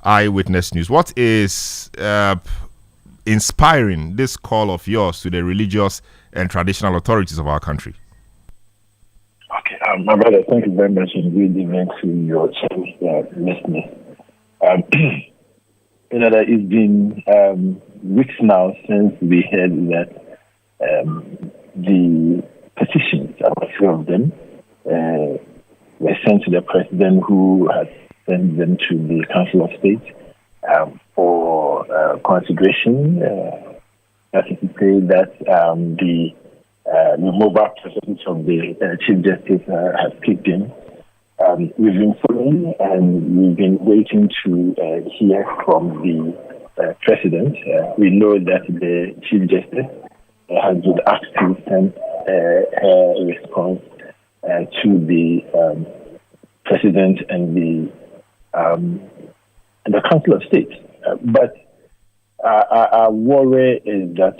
Eyewitness News. What is inspiring this call of yours to the religious and traditional authorities of our country? Okay, my brother, thank you very much and good evening to your listeners. That it's been weeks now since we heard that the petitions, about few of them, were sent to the president, who has sent them to the Council of State for consideration. That is to say that the removal process of the Chief Justice has kicked in. We've been following and we've been waiting to hear from the President. We know that the Chief Justice has been asked to send a response to the President and the Council of State. But our worry is that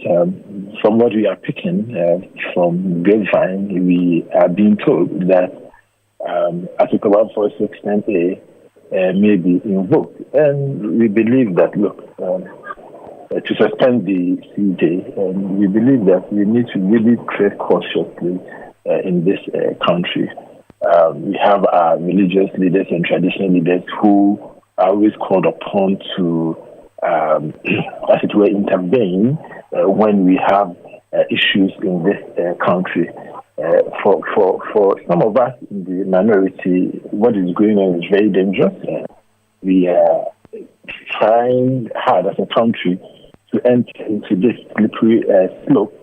from what we are picking from Grapevine, we are being told that Article 146 may be invoked. And we believe that, look, to suspend the CJ, we believe that we need to really tread cautiously in this country. We have our religious leaders and traditional leaders who are always called upon to, as it were, intervene when we have issues in this country. For some of us in the minority, what is going on is very dangerous. We are trying hard as a country to enter into this slippery slope,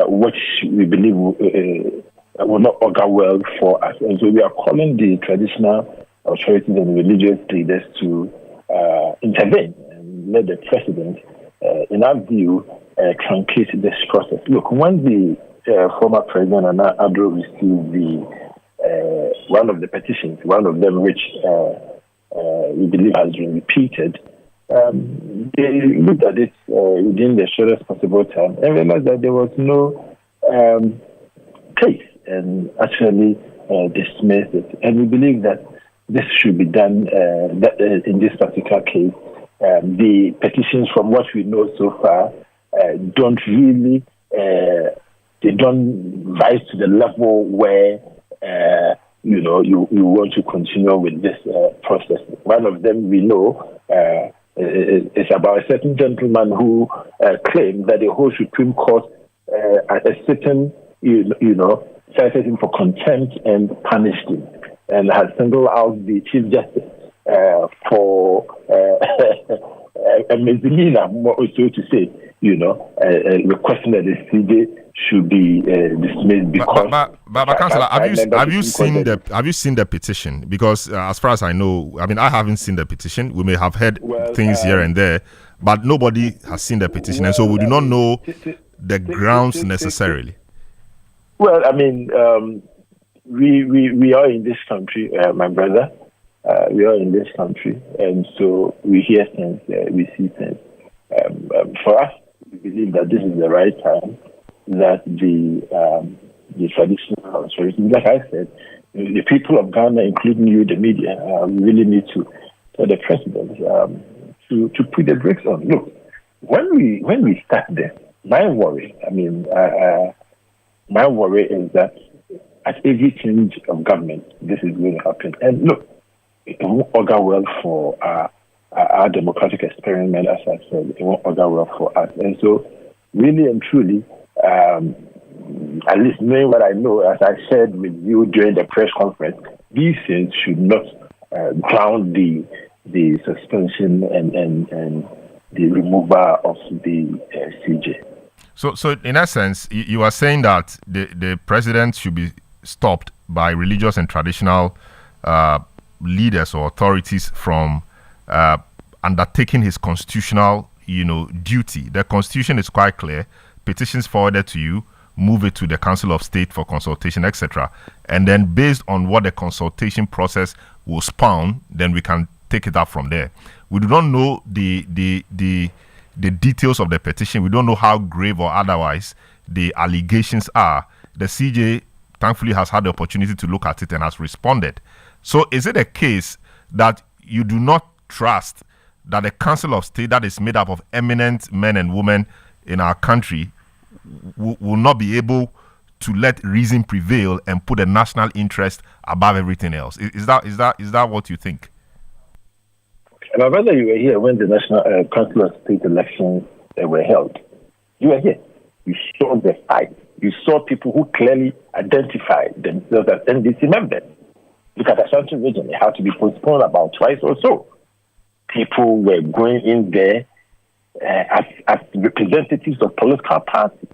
which we believe will not augur well for us. And so we are calling the traditional authorities and religious leaders to intervene and let the president, in our view, truncate this process. Look, when the former President Nana Addo received one of the petitions, one of them which we believe has been repeated, they looked at it within the shortest possible time and realized that there was no case and actually dismissed it. And we believe that this should be done in this particular case. The petitions, from what we know so far, don't really they don't rise to the level where you want to continue with this process. One of them we know is about a certain gentleman who claimed that the whole Supreme Court at a certain cited him for contempt and punished him, and has singled out the Chief Justice for a misdemeanor, so to say, requesting that the CJ should be dismissed because. But Councillor, have you seen the petition? Because as far as I know, I haven't seen the petition. We may have heard things here and there, but nobody has seen the petition, and so we do not know the grounds necessarily. Well, we are in this country, my brother. We are in this country, and so we hear things, we see things. For us, we believe that this is the right time that the traditional authorities, like I said, the people of Ghana, including you, the media, really need to tell the president to put the brakes on. Look, when we start there, my worry is that at every change of government, this is going to happen. And look, it won't augur well for our democratic experiment, as I said. It won't augur well for us. And so, really and truly, at least knowing what I know, as I shared with you during the press conference, these things should not ground the suspension and the removal of the CJ. So in essence, you are saying that the president should be stopped by religious and traditional leaders or authorities from undertaking his constitutional, duty. The Constitution is quite clear. Petitions forwarded to you, move it to the Council of State for consultation, etc. And then based on what the consultation process will spawn, then we can take it up from there. We do not know the details of the petition. We don't know how grave or otherwise the allegations are. The CJ thankfully has had the opportunity to look at it and has responded. So is it a case that you do not trust that the Council of State that is made up of eminent men and women in our country will not be able to let reason prevail and put the national interest above everything else. Is that what you think? My brother, you were here when the National Council of State elections were held. You were here. You saw the fight. You saw people who clearly identified themselves as NDC members. Look at Ashanti region. It had to be postponed about twice or so. People were going in there as representatives of political parties.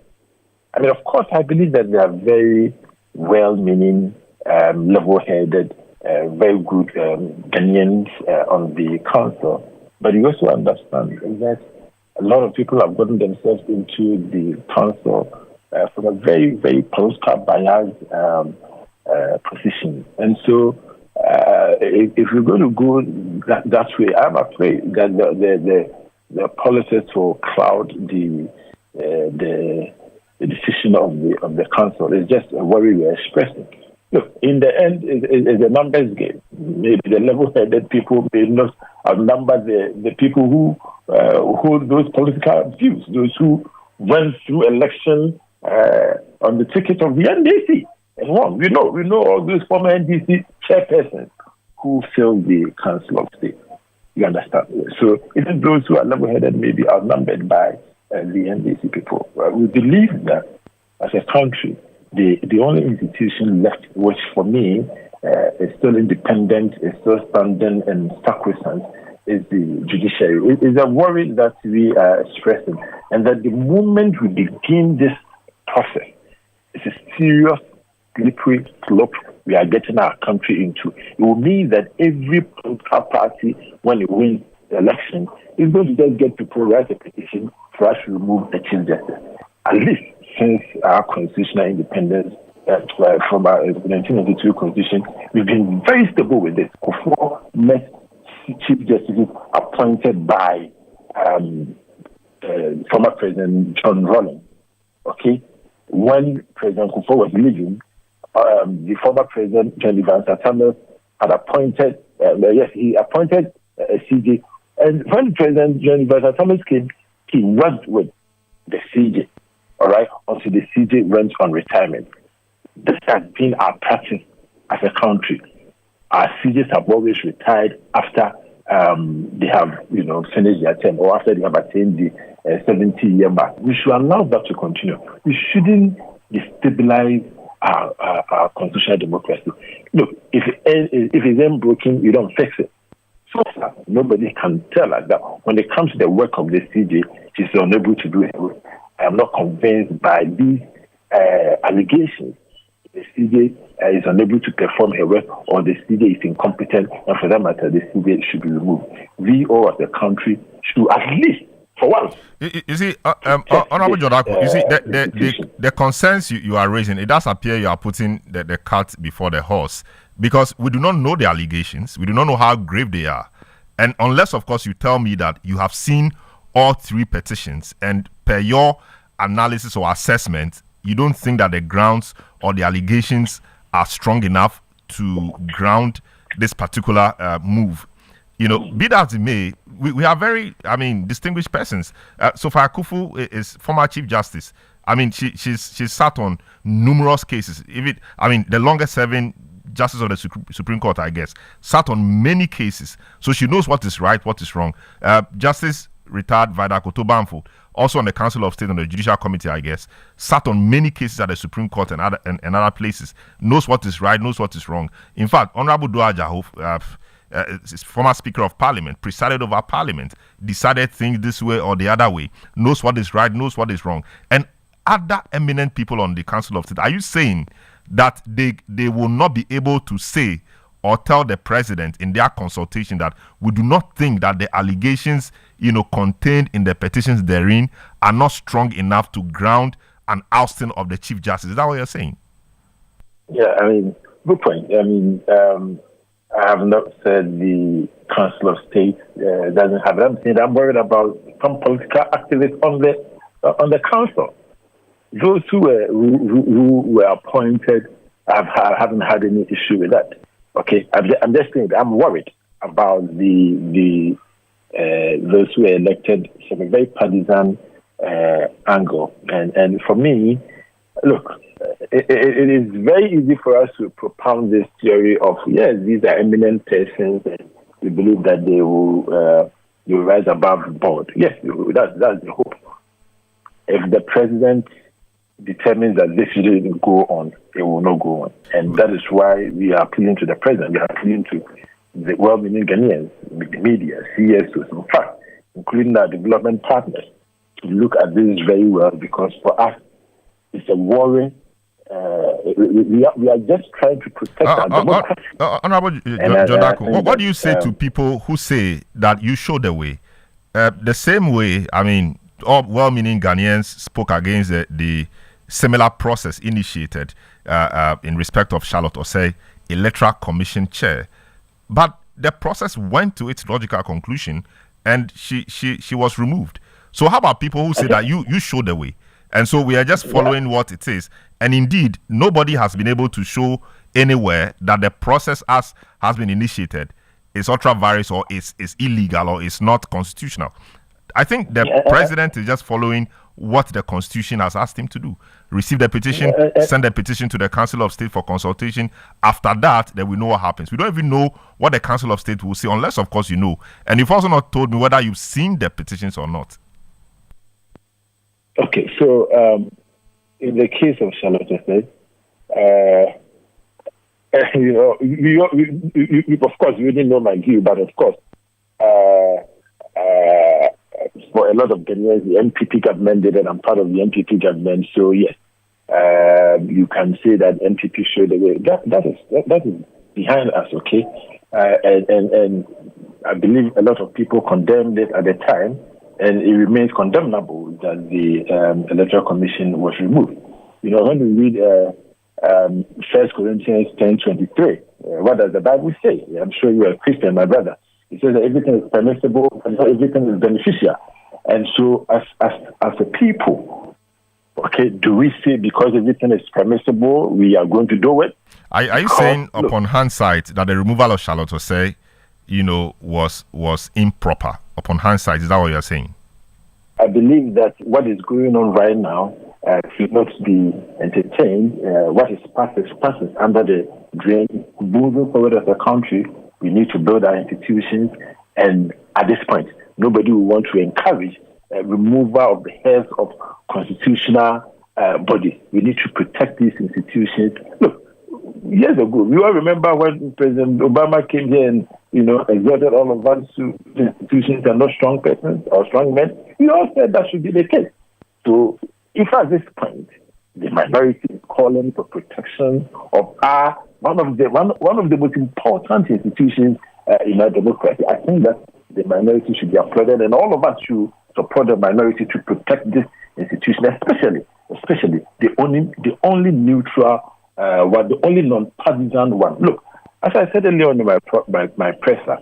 I mean, of course, I believe that they are very well-meaning, level-headed, very good Ghanaians on the council. But you also understand that a lot of people have gotten themselves into the council from a very, very political biased position. And so if we're going to go that way, I'm afraid that the politics will cloud the decision of the council. It's just a worry we're expressing. Look, in the end, it's a numbers game. Maybe the level-headed people may not outnumber the people who hold those political views, those who went through election on the ticket of the NDC. And one, we know all those former NDC chairpersons who filled the Council of State. You understand? So even those who are level-headed may be outnumbered by the NDC people. We believe that as a country, the only institution left, which for me is still independent, is still standing and sacrosanct, is the judiciary. It is a worry that we are expressing, and that the moment we begin this process, it's a serious slippery slope we are getting our country into. It will mean that every political party, when it wins the election, is going to just get to write a petition for us to remove the Chief Justice. At least since our constitutional independence from our 1992 constitution, we've been very stable with this. Before met Chief Justices appointed by former President John Rawlings. Okay, when President Kufuor was leaving, the former President John Thomas had appointed. He appointed a CJ, and when President John Thomas came, he worked with the CJ. All right, until the CJ went on retirement. This has been our practice as a country. Our CJs have always retired after they have, finished their term or after they have attained the 70-year mark. We should allow that to continue. We shouldn't destabilize our constitutional democracy. Look, if it's then broken, you don't fix it. So far, nobody can tell us that when it comes to the work of the CJ, she's unable to do it. I am not convinced by these allegations. The CJ is unable to perform her work, or the CJ is incompetent, and for that matter, the CJ should be removed. We all as a country should at least, for once. You see, Honorable Jodako, you see, the concerns you are raising, it does appear you are putting the cart before the horse, because we do not know the allegations, we do not know how grave they are. And unless, of course, you tell me that you have seen all three petitions, and per your analysis or assessment, you don't think that the grounds or the allegations are strong enough to ground this particular move. Be that as it may, we are very, distinguished persons. Sophia Akuffo is former Chief Justice. She's sat on numerous cases. The longest serving Justice of the Supreme Court, I guess, sat on many cases. So she knows what is right, what is wrong. Justice retired Vida Koto-Bamfo, also on the Council of State and the Judicial Committee, I guess, sat on many cases at the Supreme Court and other places, knows what is right, knows what is wrong. In fact, Honorable Dua Jahof, former Speaker of Parliament, presided over Parliament, decided things this way or the other way, knows what is right, knows what is wrong. And other eminent people on the Council of State, are you saying that they will not be able to say or tell the president in their consultation that we do not think that the allegations contained in the petitions therein are not strong enough to ground an ousting of the Chief Justice? Is that what you're saying? Yeah, good point. I have not said the Council of State doesn't have it. I'm saying I'm worried about some political activists on the council. Those who were appointed, I haven't had any issue with that. Okay, I'm just saying I'm worried about the those who were elected from a very partisan angle. And for me, look, it is very easy for us to propound this theory of, yes, these are eminent persons, and we believe that they will rise above the board. Yes, that's the hope. If the president determines that this shouldn't go on, it will not go on. And that is why we are appealing to the president. We are appealing to the well-meaning Ghanaians, the media, CSOs, in fact, including our development partners, to look at this very well, because for us, it's a worry. We are just trying to protect our democracy. Honorable Jodako, what do you say to people who say that you show the way? The same way, I mean, all well-meaning Ghanaians spoke against the similar process initiated in respect of Charlotte Osei, Electoral Commission chair. But the process went to its logical conclusion, and she was removed. So how about people who say that you show the way? And so we are just following what it is. And indeed, nobody has been able to show anywhere that the process has been initiated is ultra-virus or is illegal or is not constitutional. I think the president is just following what the Constitution has asked him to do. Receive the petition, send the petition to the Council of State for consultation. After that, then we know what happens. We don't even know what the Council of State will say, unless, of course, you know. And you've also not told me whether you've seen the petitions or not. Okay, so in the case of Charlotte Osei, you of course, you didn't know my view, but of course, for a lot of Ghanaians, the NPP government did it. I'm part of the NPP government, so yes, you can say that NPP showed the way. That is behind us, okay? And I believe a lot of people condemned it at the time, and it remains condemnable that the Electoral Commission was removed. You know, when we read 1 Corinthians 10:23, what does the Bible say? I'm sure you are a Christian, my brother. It says that everything is permissible and not everything is beneficial. And so as a people, okay, do we say because everything is permissible, we are going to do it? Are you saying upon hindsight that the removal of Charlotte Osei, was improper? Upon hindsight, is that what you're saying? I believe that what is going on right now should not be entertained. What is past is under the drain. Moving forward as a country, we need to build our institutions, and at this point, nobody will want to encourage removal of the heads of constitutional bodies. We need to protect these institutions. Look, years ago, we all remember when President Obama came here and exhorted all of us to institutions are not strong persons or strong men. We all said that should be the case. So, if at this point the minority is calling for protection of one of the most important institutions in our democracy, I think that the minority should be applauded, and all of us should support the minority to protect this institution, especially the only neutral one, the only non-partisan one. Look, as I said earlier in my presser,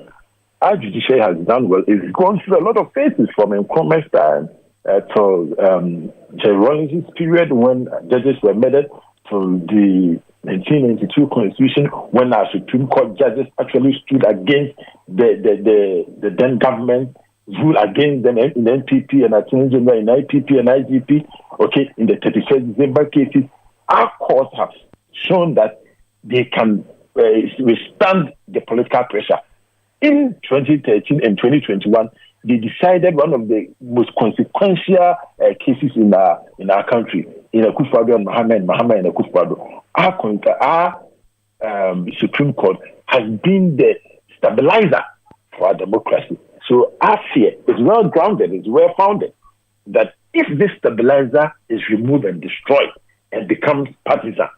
our judiciary has done well. It's gone through a lot of phases from Nkrumah's time to Jerry Rawlings' period when judges were murdered, to the 1992 Constitution when our Supreme Court judges actually stood against the then government, ruled against them in NPP and Attorney General in IPP and IGP. Okay, in the 31st December cases, our courts have shown that they can withstand the political pressure. In 2013 and 2021, they decided one of the most consequential cases in our country, in Akufo-Addo and Mahama and Akufo-Addo. Our Supreme Court has been the stabilizer for our democracy. So our fear is well grounded, it's well founded, that if this stabilizer is removed and destroyed and becomes partisan,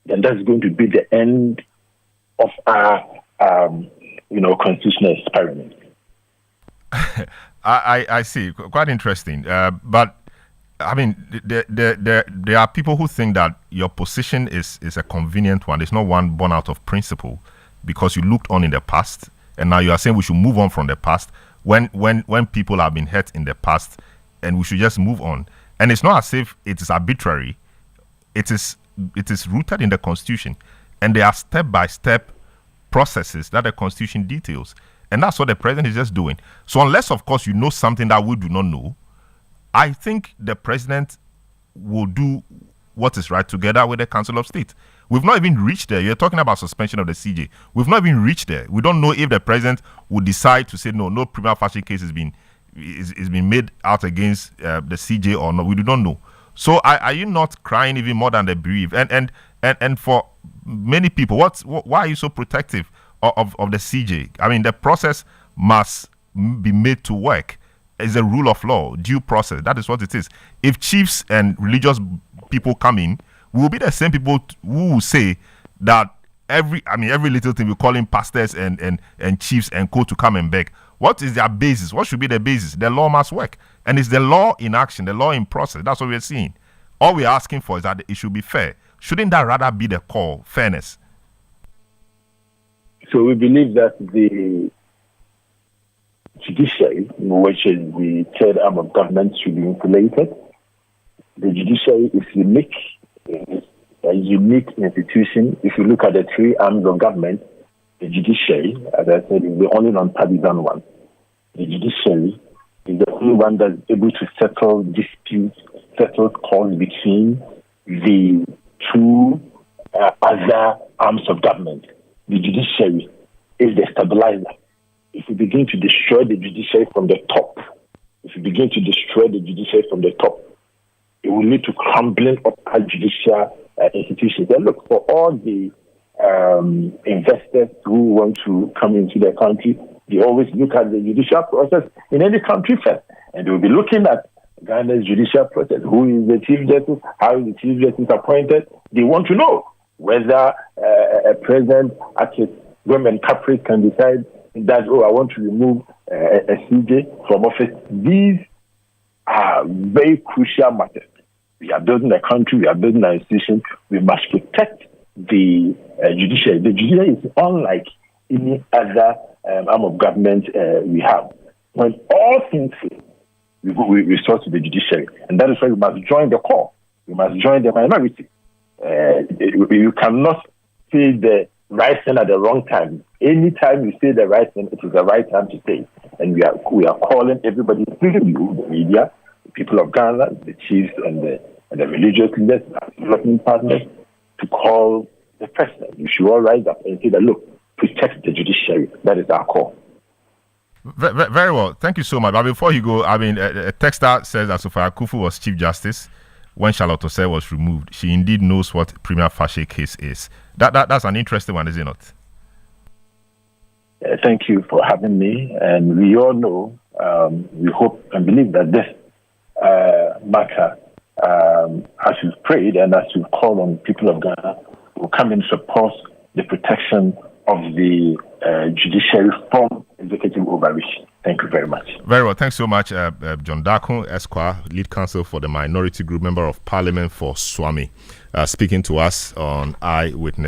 then that's going to be the end of our constitutional experiment. I see. Quite interesting. But I mean, there are people who think that your position is a convenient one. It's not one born out of principle, because you looked on in the past, and now you are saying we should move on from the past when people have been hurt in the past, and we should just move on. And it's not as if it is arbitrary. It is rooted in the Constitution, and there are step-by-step processes that the Constitution details. And that's what the president is just doing. So unless, of course, you know something that we do not know, I think the president will do what is right together with the Council of State. We've not even reached there. You're talking about suspension of the CJ. We've not even reached there. We don't know if the president would decide to say no prima facie case is being made out against the CJ or not. We do not know. So are you not crying even more than the bereaved? And for many people, why are you so protective of the CJ? I mean, the process must be made to work. It's a rule of law, due process. That is what it is. If chiefs and religious people come in, we will be the same people who will say that every little thing we call in pastors and chiefs and co to come and beg. What is their basis? What should be the basis? The law must work. And it's the law in action, the law in process. That's what we're seeing. All we're asking for is that it should be fair. Shouldn't that rather be the call, fairness? So we believe that the judiciary, which is the third arm of government, should be insulated. The judiciary is unique. It's a unique institution. If you look at the three arms of government, the judiciary, as I said, is the only non-partisan one. The judiciary is the only one that's able to settle disputes, settle calls between the two other arms of government. The judiciary is the stabilizer. If you begin to destroy the judiciary from the top, it will lead to crumbling of our judicial institutions. And look, for all the investors who want to come into the country, they always look at the judicial process in any country first. And they will be looking at Ghana's judicial process. Who is the Chief Justice? How is the Chief Justice appointed? They want to know whether a president at his whim and caprice can decide that, I want to remove a CJ from office. These are very crucial matters. We are building a country, we are building an institution. We must protect the judiciary. The judiciary is unlike any other arm of government we have. When all things fail, we resort to the judiciary. And that is why we must join the call. We must join the minority. You cannot say the right thing at the wrong time. Anytime you say the right thing, it is the right time to say. And we are calling everybody, including you, the media, the people of Ghana, the chiefs and the religious leaders, development partners, to call the president. You should all rise up and say that, look, protect the judiciary. That is our call. Very well. Thank you so much. But before you go, a texter says that Sophia Kufu was Chief Justice when Charlotte Osei was removed. She indeed knows what prima facie case is. That's an interesting one, is it not? Thank you for having me. And we all know, we hope and believe that this matter, as you've prayed and as you've called on people of Ghana, will come in support the protection of the judiciary from executive overreach. Thank you very much. Very well. Thanks so much, John Darko, Esquire, lead counsel for the Minority Group, Member of Parliament for Swami, speaking to us on Eyewitness.